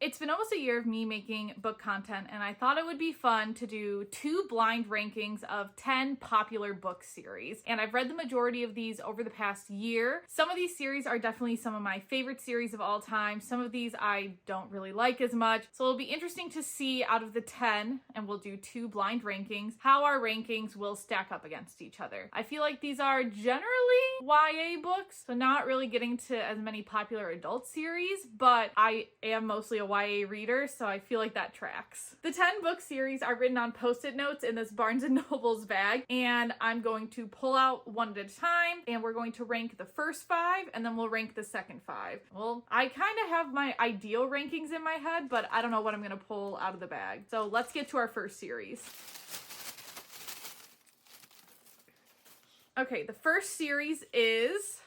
It's been almost a year of me making book content, and I thought it would be fun to do 2 blind rankings of 10 popular book series. And I've read the majority of these over the past year. Some of these series are definitely some of my favorite series of all time. Some of these I don't really like as much. So it'll be interesting to see out of the 10, and we'll do 2 blind rankings, how our rankings will stack up against each other. I feel like these are generally YA books, so not really getting to as many popular adult series, but I am mostly a YA reader, so I feel like that tracks. The 10 book series are written on Post-it notes in this Barnes & Noble's bag, and I'm going to pull out one at a time, and we're going to rank the first 5, and then we'll rank the second 5. Well, I kind of have my ideal rankings in my head, but I don't know what I'm going to pull out of the bag. So let's get to our first series. Okay, the first series is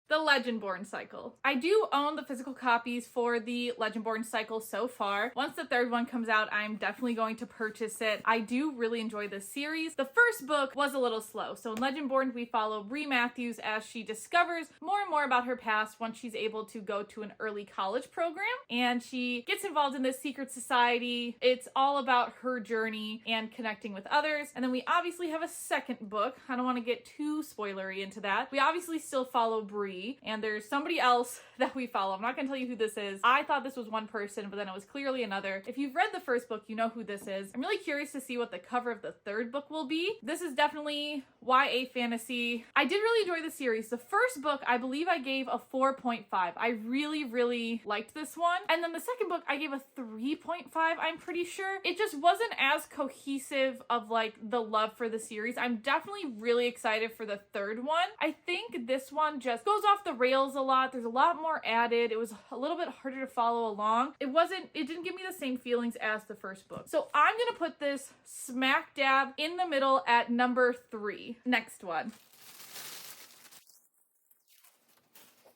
the Legendborn cycle. I do own the physical copies for the Legendborn cycle so far. Once the third one comes out, I'm definitely going to purchase it. I do really enjoy this series. The first book was a little slow. So in Legendborn, we follow Bree Matthews as she discovers more and more about her past once she's able to go to an early college program. And she gets involved in this secret society. It's all about her journey and connecting with others. And then we obviously have a second book. I don't want to get too spoilery into that. We obviously still follow Bree, and there's somebody else that we follow. I'm not going to tell you who this is. I thought this was one person, but then it was clearly another. If you've read the first book, you know who this is. I'm really curious to see what the cover of the third book will be. This is definitely YA fantasy. I did really enjoy the series. The first book, I believe I gave a 4.5. I really liked this one. And then the second book, I gave a 3.5, I'm pretty sure. It just wasn't as cohesive of like the love for the series. I'm definitely really excited for the third one. I think this one just goes off the rails a lot. There's a lot more added. It was a little bit harder to follow along. It didn't give me the same feelings as the first book. So I'm gonna put this smack dab in the middle at number 3. Next one.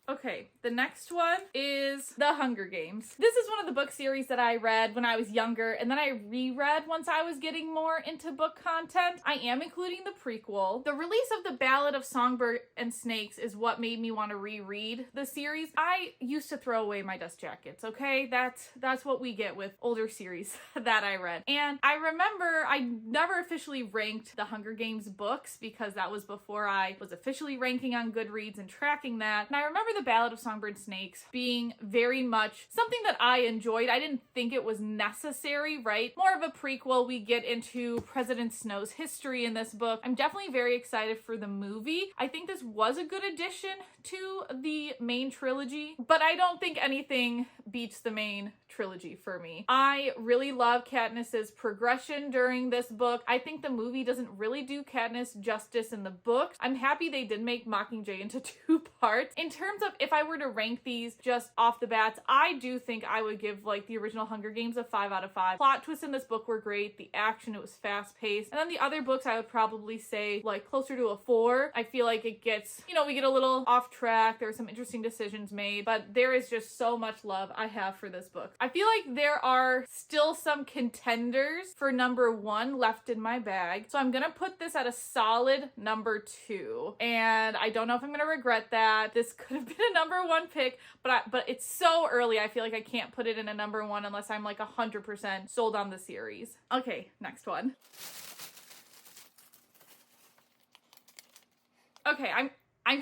Okay, the next one is The Hunger Games. This is one of the book series that I read when I was younger, and then I reread once I was getting more into book content. I am including the prequel. The release of The Ballad of Songbird and Snakes is what made me want to reread the series. I used to throw away my dust jackets, okay? That's what we get with older series that I read. And I remember I never officially ranked The Hunger Games books because that was before I was officially ranking on Goodreads and tracking that. And I remember The Ballad of Songbird and Snakes being very much something that I enjoyed. I didn't think it was necessary, right? More of a prequel. We get into President Snow's history in this book. I'm definitely very excited for the movie. I think this was a good addition to the main trilogy, but I don't think anything beats the main trilogy for me. I really love Katniss's progression during this book. I think the movie doesn't really do Katniss justice in the books. I'm happy they did make Mockingjay into 2 parts. In terms of if I were to rank these just off the bats, I do think I would give like the original Hunger Games a 5 out of 5. Plot twists in this book were great. The action, it was fast paced. And then the other books I would probably say like closer to a 4. I feel like it gets, we get a little off track. There were some interesting decisions made, but there is just so much love I have for this book. I feel like there are still some contenders for number 1 left in my bag. So I'm gonna put this at a solid number 2. And I don't know if I'm gonna regret that. This could have been a number 1 pick, but it's so early. I feel like I can't put it in a number 1 unless I'm like 100% sold on the series. Okay, next one. Okay, I'm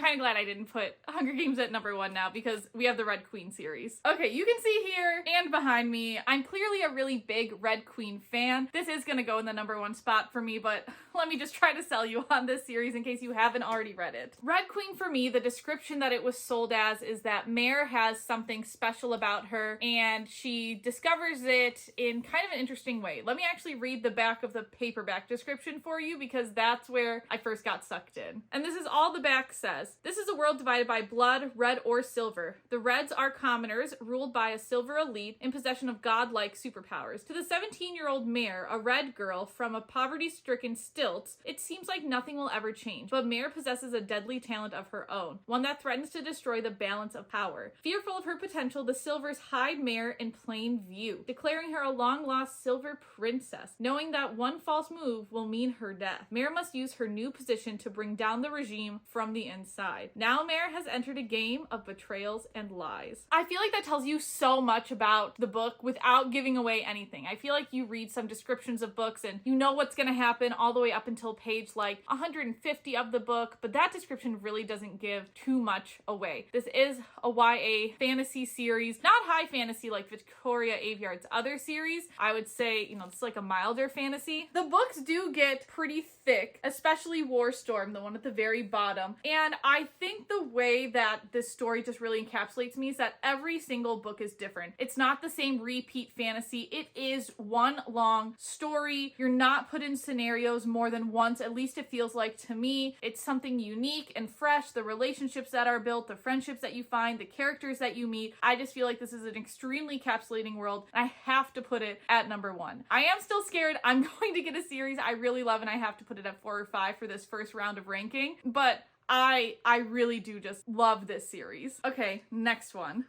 kind of glad I didn't put Hunger Games at number 1 now because we have the Red Queen series. Okay, you can see here and behind me, I'm clearly a really big Red Queen fan. This is gonna go in the number 1 spot for me, but let me just try to sell you on this series in case you haven't already read it. Red Queen for me, the description that it was sold as is that Mare has something special about her and she discovers it in kind of an interesting way. Let me actually read the back of the paperback description for you because that's where I first got sucked in. And this is all the back says. This is a world divided by blood, red or silver. The Reds are commoners, ruled by a silver elite in possession of godlike superpowers. To the 17-year-old Mare, a red girl from a poverty-stricken Stilts, it seems like nothing will ever change. But Mare possesses a deadly talent of her own, one that threatens to destroy the balance of power. Fearful of her potential, the Silvers hide Mare in plain view, declaring her a long-lost silver princess, knowing that one false move will mean her death. Mare must use her new position to bring down the regime from the inside. Now Mare has entered a game of betrayals and lies. I feel like that tells you so much about the book without giving away anything. I feel like you read some descriptions of books and you know what's going to happen all the way up until page like 150 of the book, but that description really doesn't give too much away. This is a YA fantasy series, not high fantasy like Victoria Aveyard's other series. I would say, it's like a milder fantasy. The books do get pretty thick, especially Warstorm, the one at the very bottom. And I think the way that this story just really encapsulates me is that every single book is different. It's not the same repeat fantasy. It is one long story. You're not put in scenarios more than once, at least it feels like to me. It's something unique and fresh. The relationships that are built, the friendships that you find, the characters that you meet. I just feel like this is an extremely encapsulating world, and I have to put it at number 1. I am still scared I'm going to get a series I really love, and I have to put it at 4 or 5 for this first round of ranking, but I really do just love this series. Okay, next one.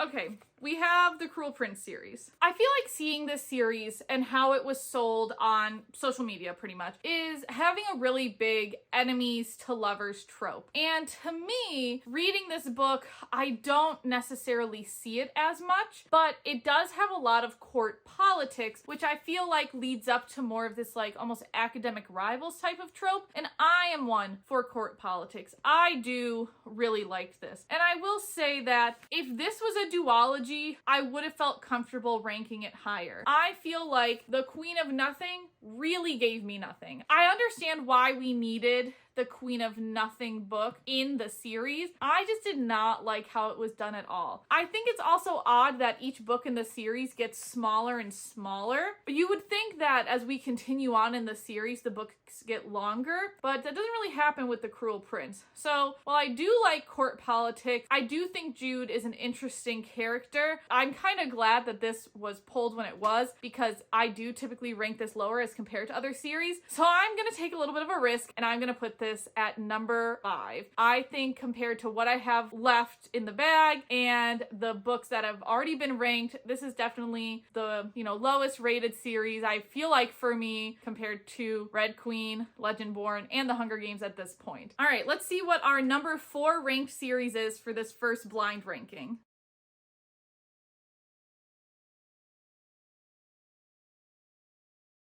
Okay, we have the Cruel Prince series. I feel like seeing this series and how it was sold on social media pretty much is having a really big enemies to lovers trope. And to me, reading this book, I don't necessarily see it as much, but it does have a lot of court politics, which I feel like leads up to more of this like almost academic rivals type of trope. And I am one for court politics. I do really like this. And I will say that if this was a duology, I would have felt comfortable ranking it higher. I feel like the Queen of Nothing really gave me nothing. I understand why we needed the Queen of Nothing book in the series. I just did not like how it was done at all. I think it's also odd that each book in the series gets smaller and smaller. You would think that as we continue on in the series, the books get longer, but that doesn't really happen with the Cruel Prince. So while I do like court politics, I do think Jude is an interesting character. I'm kind of glad that this was pulled when it was, because I do typically rank this lower as compared to other series. So I'm going to take a little bit of a risk, and I'm going to put this at number 5. I think compared to what I have left in the bag and the books that have already been ranked, this is definitely the, lowest rated series, I feel like, for me, compared to Red Queen, Legendborn, and The Hunger Games at this point. All right, let's see what our number 4 ranked series is for this first blind ranking.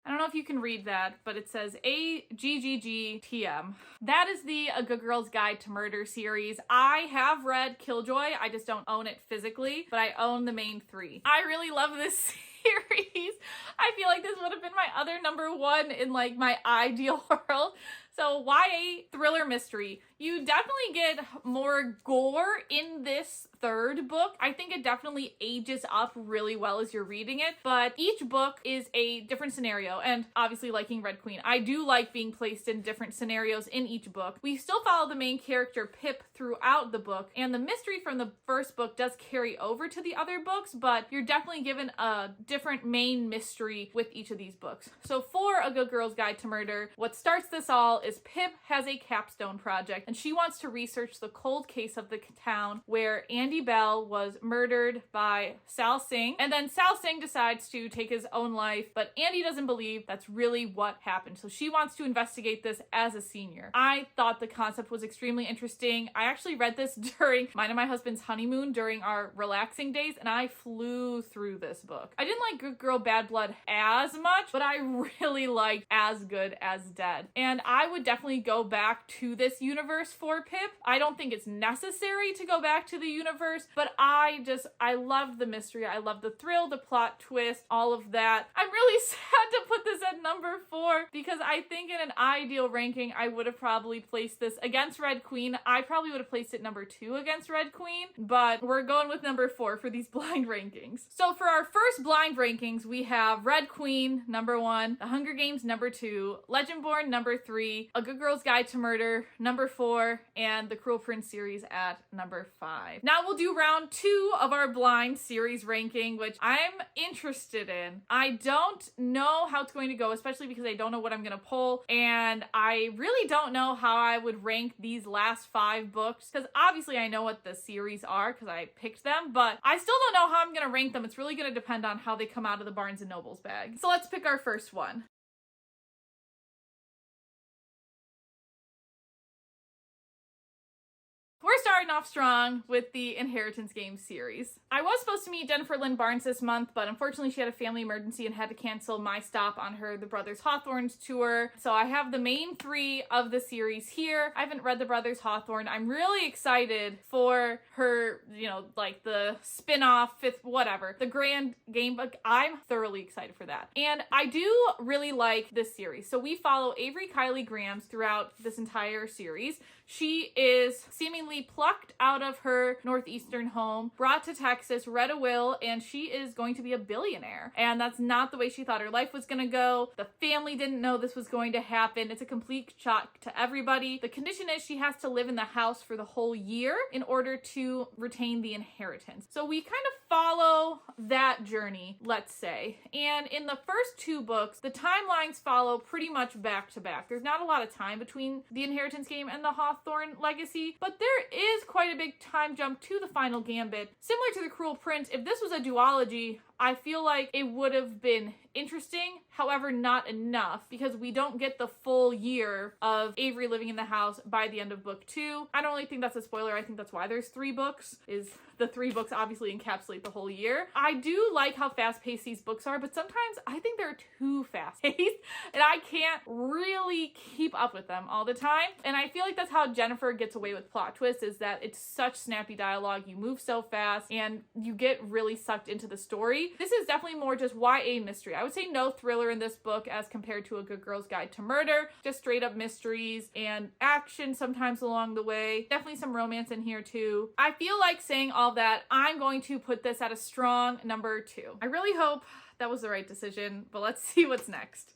I don't know if you can read that, but it says AGGGTM. That is the A Good Girl's Guide to Murder series. I have read Killjoy, I just don't own it physically, but I own the main 3. I really love this series. I feel like this would have been my other number 1 in like my ideal world. So YA thriller mystery. You definitely get more gore in this third book. I think it definitely ages up really well as you're reading it, but each book is a different scenario. And obviously, liking Red Queen, I do like being placed in different scenarios in each book. We still follow the main character Pip throughout the book, and the mystery from the first book does carry over to the other books, but you're definitely given a different main mystery with each of these books. So for A Good Girl's Guide to Murder, what starts this all is Pip has a capstone project, and she wants to research the cold case of the town where Andy Bell was murdered by Sal Singh, and then Sal Singh decides to take his own life, but Andy doesn't believe that's really what happened. So she wants to investigate this as a senior. I thought the concept was extremely interesting. I actually read this during mine and my husband's honeymoon during our relaxing days, and I flew through this book. I didn't like Good Girl Bad Blood as much, but I really liked As Good as Dead. And I would definitely go back to this universe for Pip. I don't think it's necessary to go back to the universe, but I loved the mystery. I loved the thrill, the plot twist, all of that. I'm really sad to put this at number 4 because I think in an ideal ranking, I would have probably placed this against Red Queen. I probably would have placed it number 2 against Red Queen, but we're going with number 4 for these blind rankings. So for our first blind rankings, we have Red Queen, number 1, The Hunger Games, number 2, Legendborn, number 3, A Good Girl's Guide to Murder, number 4, and the Cruel Prince series at number 5. Now we'll do round 2 of our blind series ranking, which I'm interested in. I don't know how it's going to go, especially because I don't know what I'm going to pull, and I really don't know how I would rank these last 5 books, because obviously I know what the series are because I picked them, but I still don't know how I'm going to rank them. It's really going to depend on how they come out of the Barnes & Noble's bag. So let's pick our first one. starting off strong with the Inheritance Games series. I was supposed to meet Jennifer Lynn Barnes this month, but unfortunately she had a family emergency and had to cancel my stop on her The Brothers Hawthorne's tour. So I have the main 3 of the series here. I haven't read The Brothers Hawthorne. I'm really excited for her, like the spin-off, the Grand Game Book. I'm thoroughly excited for that. And I do really like this series. So we follow Avery Kylie Grams throughout this entire series. She is seemingly plucked out of her northeastern home, brought to Texas, read a will, and she is going to be a billionaire. And that's not the way she thought her life was going to go. The family didn't know this was going to happen. It's a complete shock to everybody. The condition is she has to live in the house for the whole year in order to retain the inheritance. So we kind of follow that journey, let's say. And in the first 2 books, the timelines follow pretty much back to back. There's not a lot of time between the Inheritance Game and the Hawthorne Legacy, but there is quite a big time jump to the Final Gambit. Similar to The Cruel Prince, if this was a duology, I feel like it would have been interesting, however, not enough, because we don't get the full year of Avery living in the house by the end of book 2. I don't really think that's a spoiler. I think that's why there's 3 books, is the 3 books obviously encapsulate the whole year. I do like how fast-paced these books are, but sometimes I think they're too fast-paced, and I can't really keep up with them all the time. And I feel like that's how Jennifer gets away with plot twists, is that it's such snappy dialogue, you move so fast, and you get really sucked into the story. This is definitely more just YA mystery. I would say no thriller in this book as compared to A Good Girl's Guide to Murder. Just straight up mysteries and action sometimes along the way. Definitely some romance in here too. I feel like saying all that, I'm going to put this at a strong number 2. I really hope that was the right decision, but let's see what's next.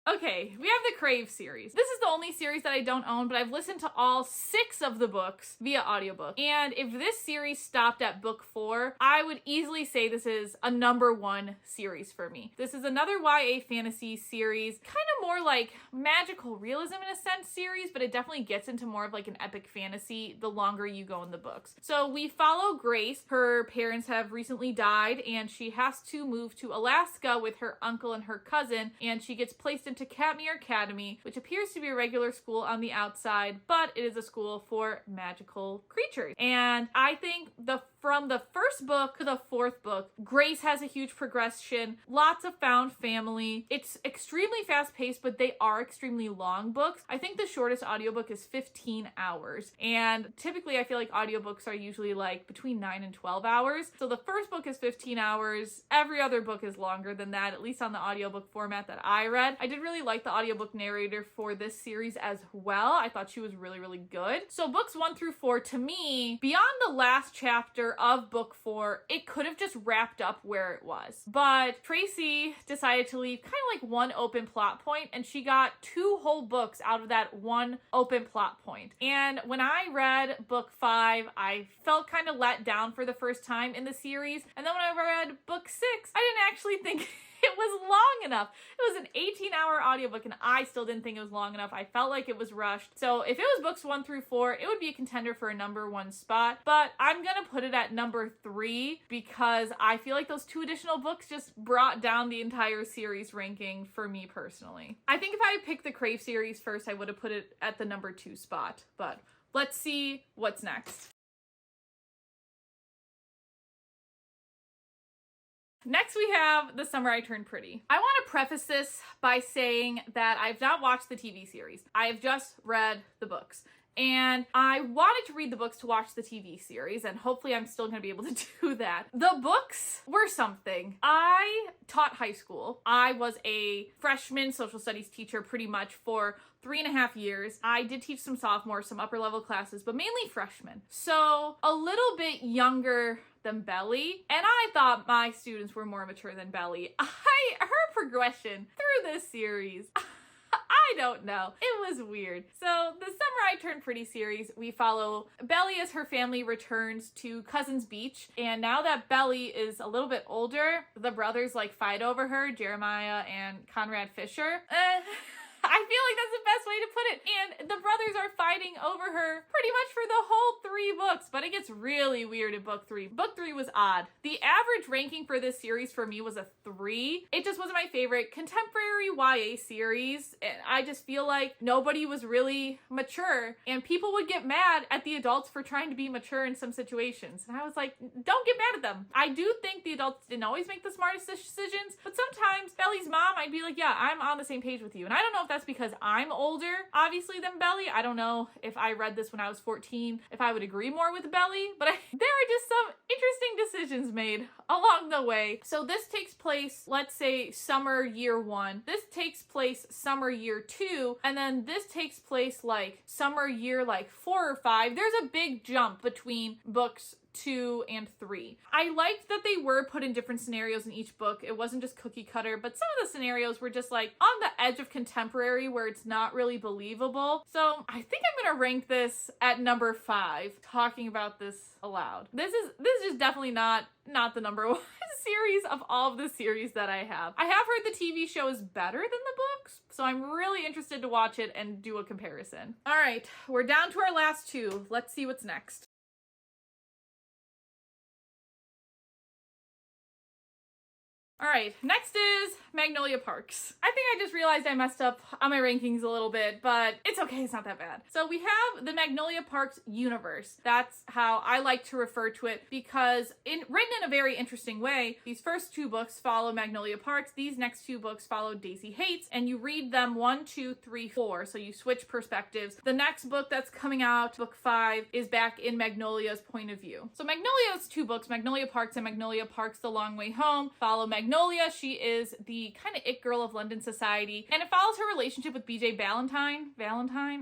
Okay, we have the Crave series. This is the only series that I don't own, but I've listened to all 6 of the books via audiobook. And if this series stopped at book 4, I would easily say this is a number 1 series for me. This is another YA fantasy series, kind of more like magical realism in a sense series, but it definitely gets into more of like an epic fantasy the longer you go in the books. So we follow Grace. Her parents have recently died, and she has to move to Alaska with her uncle and her cousin, and she gets placed into Katmere Academy, which appears to be a regular school on the outside, but it is a school for magical creatures. And I think from the first book to the 4th book, Grace has a huge progression, lots of found family. It's extremely fast-paced, but they are extremely long books. I think the shortest audiobook is 15 hours, and typically I feel like audiobooks are usually like between 9 and 12 hours. So the first book is 15 hours. Every other book is longer than that, at least on the audiobook format that I read. I did really like the audiobook narrator for this series as well. I thought she was really, really good. So books 1 through 4, to me, beyond the last chapter of book 4, it could have just wrapped up where it was. But Tracy decided to leave kind of like one open plot point, and she got 2 whole books out of that one open plot point. And when I read book 5, I felt kind of let down for the first time in the series. And then when I read book 6, I didn't actually think it was long enough. It was an 18-hour audiobook, and I still didn't think it was long enough. I felt like it was rushed. So if it was books 1 through 4, it would be a contender for a number 1 spot. But I'm gonna put it at number 3 because I feel like those 2 additional books just brought down the entire series ranking for me personally. I think if I picked the Crave series first, I would have put it at the number 2 spot. But let's see what's next. Next, we have The Summer I Turned Pretty. I want to preface this by saying that I've not watched the TV series. I have just read the books. And I wanted to read the books to watch the TV series, and hopefully I'm still going to be able to do that. The books were something. I taught high school. I was a freshman social studies teacher pretty much for 3.5 years. I did teach some sophomore, some upper level classes, but mainly freshmen. So a little bit younger than Belly, and I thought my students were more mature than Belly. Her progression through this series, I don't know. It was weird. So the Summer I Turned Pretty series, we follow Belly as her family returns to Cousins Beach. And now that Belly is a little bit older, the brothers like fight over her, Jeremiah and Conrad Fisher. I feel like that's the best way way to put it. And the brothers are fighting over her pretty much for the whole 3 books, but it gets really weird in book 3. Book 3 was odd. The average ranking for this series for me was a 3. It just wasn't my favorite contemporary YA series. And I just feel like nobody was really mature, and people would get mad at the adults for trying to be mature in some situations. And I was like, don't get mad at them. I do think the adults didn't always make the smartest decisions, but sometimes Belly's mom, I'd be like, yeah, I'm on the same page with you. And I don't know if that's because I'm older, obviously, than Belly. I don't know if I read this when I was 14, if I would agree more with Belly, but there are just some interesting decisions made along the way. So this takes place, let's say, summer year 1. This takes place summer year 2, and then this takes place like summer year like 4 or 5. There's a big jump between books 2 and 3. I liked that they were put in different scenarios in each book. It wasn't just cookie cutter, but some of the scenarios were just like on the edge of contemporary where it's not really believable. So I think I'm gonna rank this at number 5, talking about this aloud. This is definitely not the number 1 series of all of the series that I have. I have heard the TV show is better than the books, so I'm really interested to watch it and do a comparison. All right, we're down to our last 2. Let's see what's next. All right, next is Magnolia Parks. I think I just realized I messed up on my rankings a little bit, but it's okay, it's not that bad. So we have the Magnolia Parks universe. That's how I like to refer to it, because written in a very interesting way, these first 2 books follow Magnolia Parks, these next 2 books follow Daisy Hates, and you read them 1, 2, 3, 4, so you switch perspectives. The next book that's coming out, book 5, is back in Magnolia's point of view. So Magnolia's 2 books, Magnolia Parks and Magnolia Parks The Long Way Home, follow Magnolia. She is the kind of it girl of London society, and it follows her relationship with BJ Valentine.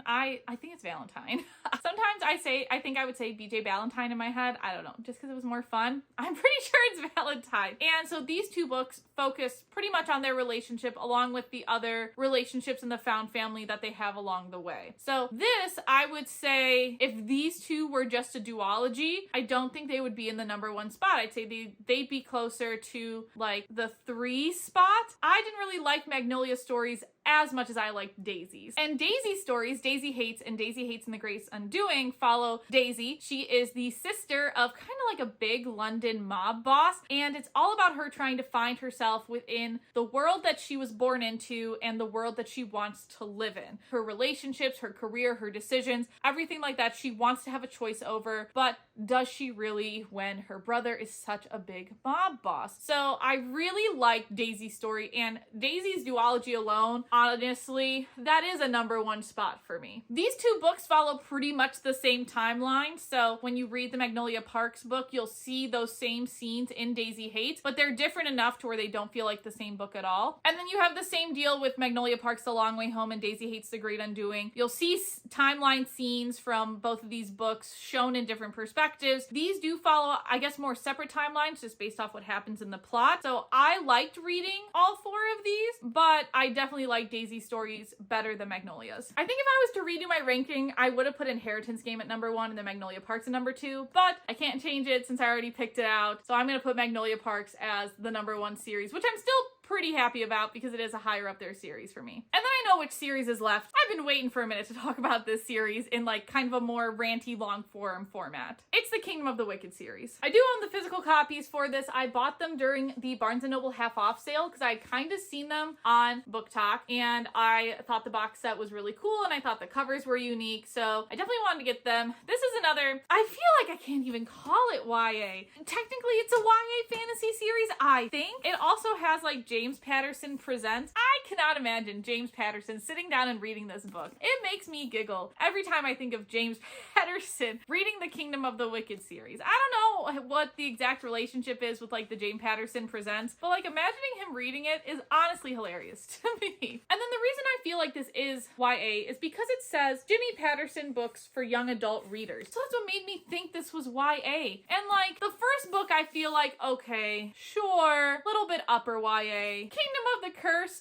I think it's Valentine. Sometimes I think I would say BJ Valentine in my head. I don't know, just because it was more fun. I'm pretty sure it's Valentine. And so these 2 books focus pretty much on their relationship, along with the other relationships in the found family that they have along the way. So this, I would say, if these 2 were just a duology, I don't think they would be in the number 1 spot. I'd say they'd be closer to like the 3 spot. I didn't really like Magnolia stories as much as I liked Daisy's. And Daisy's stories, Daisy Hates and Daisy Hates and the Grace Undoing, follow Daisy. She is the sister of kind of like a big London mob boss, and it's all about her trying to find herself within the world that she was born into and the world that she wants to live in. Her relationships, her career, her decisions, everything like that she wants to have a choice over, but does she really when her brother is such a big mob boss? So I really like Daisy's story, and Daisy's duology alone, honestly, that is a number 1 spot for me. These 2 books follow pretty much the same timeline, so when you read the Magnolia Parks book, you'll see those same scenes in Daisy Hates, but they're different enough to where they don't feel like the same book at all. And then you have the same deal with Magnolia Parks The Long Way Home and Daisy Hates The Great Undoing. You'll see timeline scenes from both of these books shown in different perspectives. These do follow, I guess, more separate timelines just based off what happens in the plot. So I liked reading all 4 of these, but I definitely like Daisy's stories better than Magnolia's. I think if I was to redo my ranking, I would have put Inheritance Game at number 1 and then Magnolia Parks at number 2, but I can't change it since I already picked it out. So I'm going to put Magnolia Parks as the number 1 series, which I'm still pretty happy about because it is a higher up there series for me. And then I know which series is left. I've been waiting for a minute to talk about this series in like kind of a more ranty long form format. It's the Kingdom of the Wicked series. I do own the physical copies for this. I bought them during the Barnes & Noble half off sale because I kind of seen them on Book Talk, and I thought the box set was really cool and I thought the covers were unique, so I definitely wanted to get them. This is another, I feel like I can't even call it YA. Technically it's a YA fantasy series, I think. It also has like James Patterson Presents. I cannot imagine James Patterson sitting down and reading this book. It makes me giggle every time I think of James Patterson reading the Kingdom of the Wicked series. I don't know what the exact relationship is with like the James Patterson Presents, but like imagining him reading it is honestly hilarious to me. And then the reason I feel like this is YA is because it says Jimmy Patterson books for young adult readers. So that's what made me think this was YA. And like the first book I feel like, okay, sure, little bit upper YA. Kingdom of the Curse,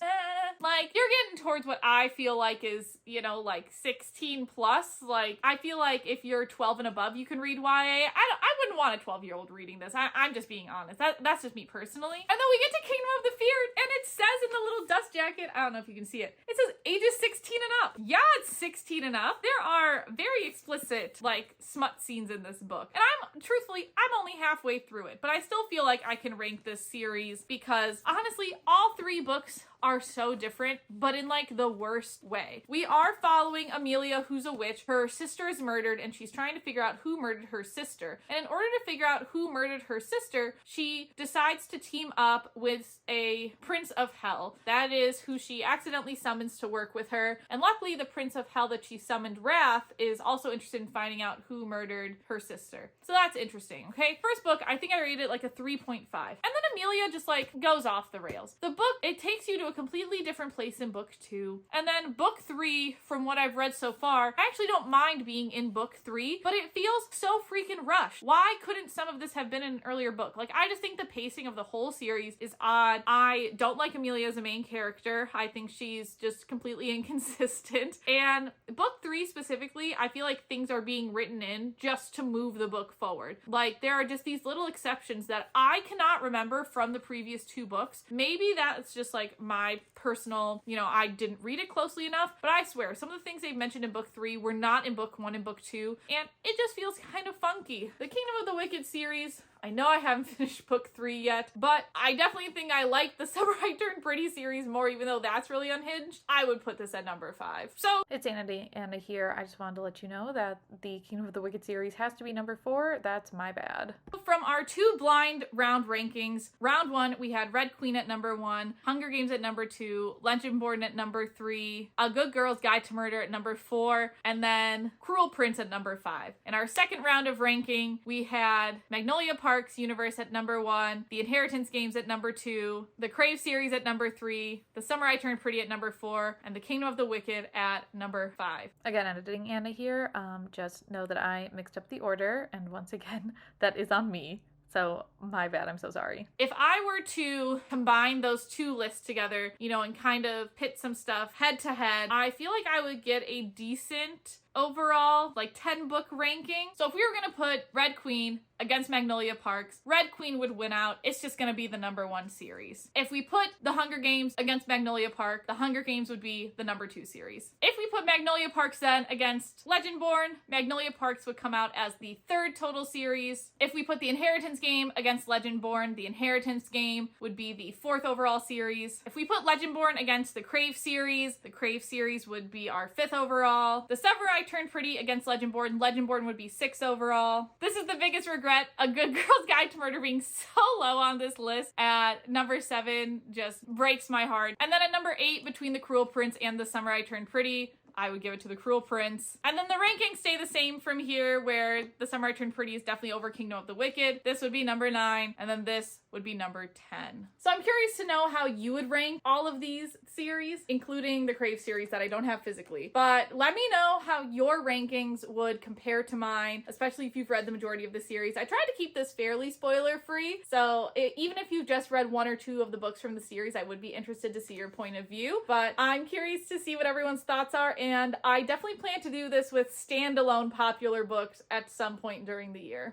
like you're getting towards towards what I feel like is, you know, like 16 plus. Like, I feel like if you're 12 and above, you can read YA. I wouldn't want a 12-year-old reading this. I'm just being honest. That's just me personally. And then we get to Kingdom of the Fear, and it says in the little dust jacket, I don't know if you can see it, it says ages 16 and up. Yeah, it's 16 and up. There are very explicit, like, smut scenes in this book. And truthfully, I'm only halfway through it, but I still feel like I can rank this series because, honestly, all three books are so different, but in like the worst way. We are following Amelia, who's a witch. Her sister is murdered, and she's trying to figure out who murdered her sister. And in order to figure out who murdered her sister, she decides to team up with a Prince of Hell. That is who she accidentally summons to work with her. And luckily, the Prince of Hell that she summoned, Wrath, is also interested in finding out who murdered her sister. So that's interesting, okay? First book, I think I rated it like a 3.5. And then Amelia just like goes off the rails. The book, it takes you to a completely different place in book 2. And then book 3, from what I've read so far, I actually don't mind being in book 3, but it feels so freaking rushed. Why couldn't some of this have been in an earlier book? Like, I just think the pacing of the whole series is odd. I don't like Amelia as a main character. I think she's just completely inconsistent. And book 3 specifically, I feel like things are being written in just to move the book forward. Like, there are just these little exceptions that I cannot remember from the previous 2 books. Maybe that's just like my personal, you know, I didn't read it closely enough, but I swear some of the things they've mentioned in book 3 were not in book 1 and book 2, and it just feels kind of funky. The Kingdom of the Wicked series, I know I haven't finished book 3 yet, but I definitely think I like the Summer I Turned Pretty series more, even though that's really unhinged. I would put this at number 5. So it's Anna here. I just wanted to let you know that the Kingdom of the Wicked series has to be number 4. That's my bad. From our 2 blind round rankings, round 1, we had Red Queen at number 1, Hunger Games at number 2, Legendborn at number 3, A Good Girl's Guide to Murder at number 4, and then Cruel Prince at number 5. In our second round of ranking, we had Magnolia Parks Universe at number 1, The Inheritance Games at number 2, the Crave series at number 3, The Summer I Turned Pretty at number 4, and The Kingdom of the Wicked at number 5. Again, editing Anna here. Just know that I mixed up the order, and once again, that is on me. So my bad, I'm so sorry. If I were to combine those 2 lists together, you know, and kind of pit some stuff head to head, I feel like I would get a decent overall, like 10 book ranking. So if we were gonna put Red Queen against Magnolia Parks, Red Queen would win out. It's just gonna be the number 1 series. If we put The Hunger Games against Magnolia Park, The Hunger Games would be the number 2 series. If we put Magnolia Parks then against Legendborn, Magnolia Parks would come out as the 3rd total series. If we put The Inheritance Game against Legendborn, The Inheritance Game would be the 4th overall series. If we put Legendborn against the Crave series would be our 5th overall. The Summer I Turned Pretty against Legendborn would be 6 overall. This is the biggest regret, A Good Girl's Guide to Murder being so low on this list at number 7 just breaks my heart. And then at number 8, between The Cruel Prince and The Summer I Turned Pretty, I would give it to The Cruel Prince. And then the rankings stay the same from here, where The Summer I Turned Pretty is definitely over Kingdom of the Wicked. This would be number 9, and then this would be number 10. So I'm curious to know how you would rank all of these series, including the Crave series that I don't have physically. But let me know how your rankings would compare to mine, especially if you've read the majority of the series. I tried to keep this fairly spoiler-free, so even if you've just read 1 or 2 of the books from the series, I would be interested to see your point of view. But I'm curious to see what everyone's thoughts are, and I definitely plan to do this with standalone popular books at some point during the year.